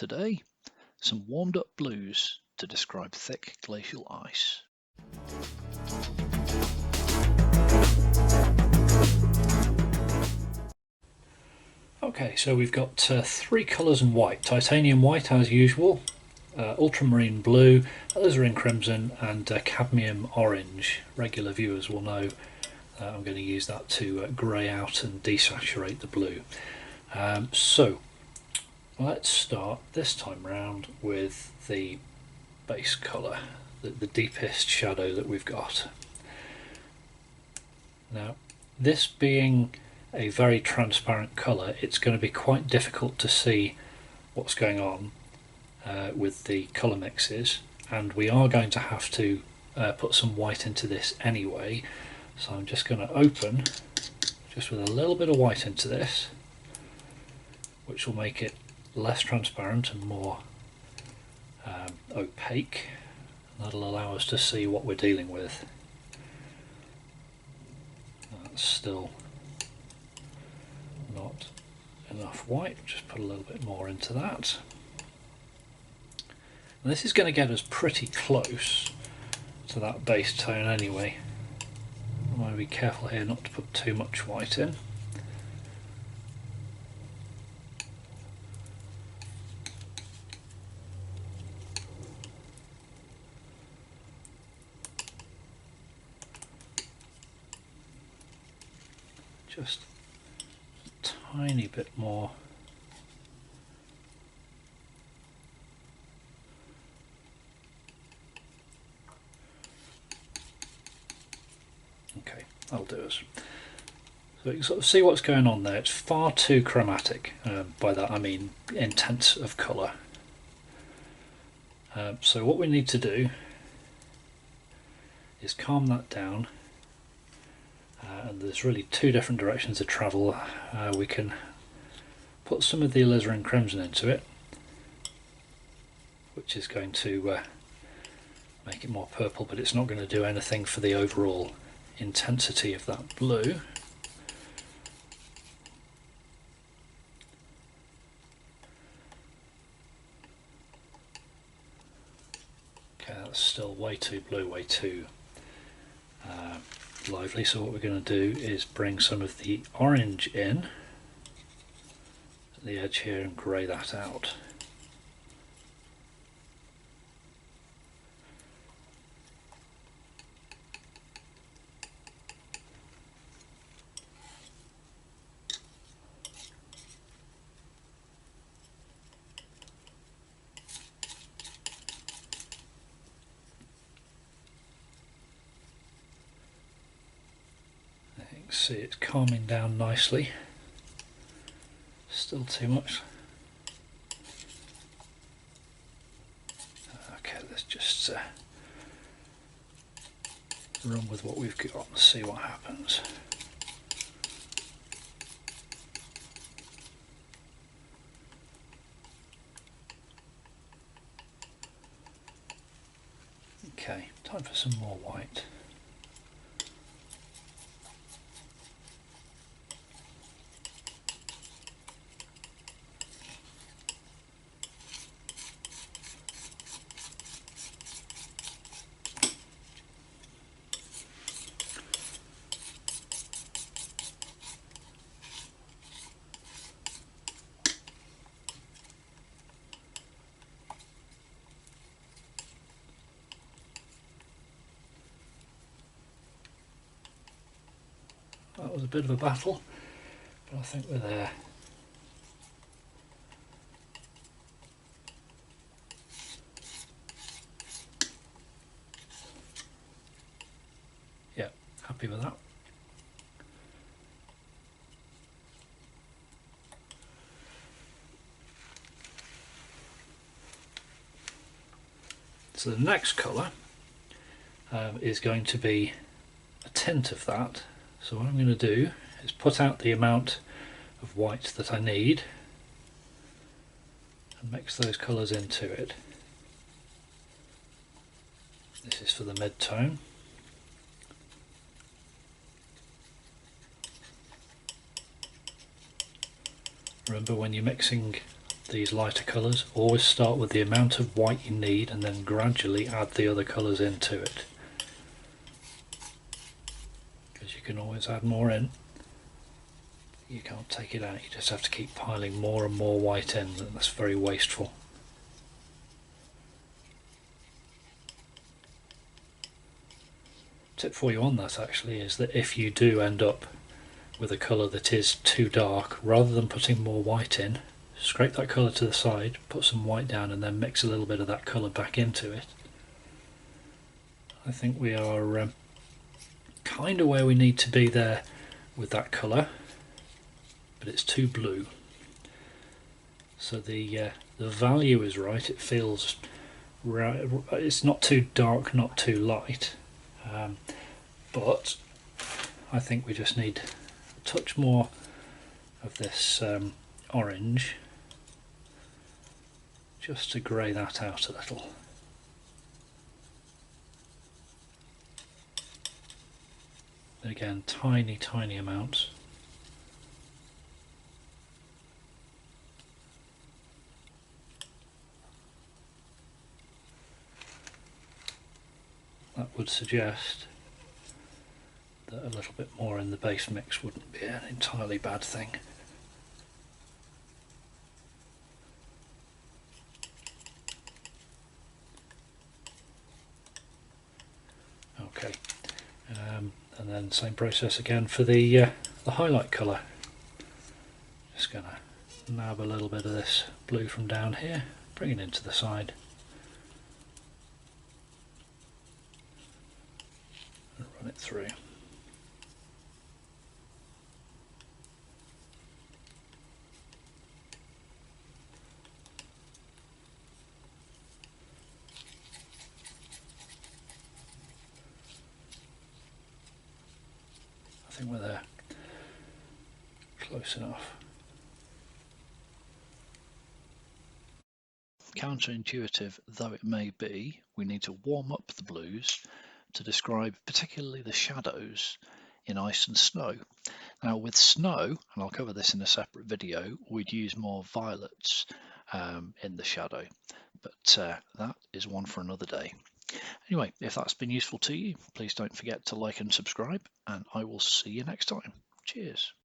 Today, some warmed up blues to describe thick glacial ice. Okay, so we've got three colours in white. Titanium white as usual, ultramarine blue, alizarin crimson and cadmium orange. Regular viewers will know I'm going to use that to grey out and desaturate the blue. So let's start this time round with the base colour, the deepest shadow that we've got. Now, this being a very transparent colour, it's going to be quite difficult to see what's going on with the colour mixes, and we are going to have to put some white into this anyway. So I'm just going to open just with a little bit of white into this, which will make it less transparent and more opaque. That'll allow us to see what we're dealing with. That's still not enough white, just put a little bit more into that. And this is going to get us pretty close to that base tone anyway. I want to be careful here not to put too much white in. Just a tiny bit more. Okay, that'll do us. So you can sort of see what's going on there. It's far too chromatic. By that I mean intense of colour. So what we need to do is calm that down. And there's really two different directions of travel. We can put some of the alizarin crimson into it, which is going to make it more purple, but it's not going to do anything for the overall intensity of that blue. Okay, that's still way too blue, way too lively, so what we're going to do is bring some of the orange in at the edge here and grey that out. See, it's calming down nicely. Still too much. Okay, let's just run with what we've got and see what happens. Okay, time for some more white. That was a bit of a battle, but I think we're there. Yeah, happy with that. So the next colour is going to be a tint of that. So what I'm going to do is put out the amount of white that I need and mix those colours into it. This is for the mid-tone. Remember, when you're mixing these lighter colours, always start with the amount of white you need and then gradually add the other colours into it, because you can always add more in. You can't take it out, you just have to keep piling more and more white in, and that's very wasteful. Tip for you on that actually is that if you do end up with a colour that is too dark, rather than putting more white in, scrape that colour to the side, put some white down and then mix a little bit of that colour back into it. I think we are kind of where we need to be there with that colour, but it's too blue. So the value is right, it feels right, it's not too dark, not too light, but I think we just need a touch more of this orange just to grey that out a little. And again, tiny amounts. That would suggest that a little bit more in the base mix wouldn't be an entirely bad thing. Okay, and then same process again for the highlight colour. Just going to nab a little bit of this blue from down here, bring it into the side, and run it through. I think we're there. Close enough. Counterintuitive though it may be, we need to warm up the blues to describe particularly the shadows in ice and snow. Now with snow, and I'll cover this in a separate video, we'd use more violets in the shadow, but that is one for another day. Anyway, if that's been useful to you, please don't forget to like and subscribe, and I will see you next time. Cheers.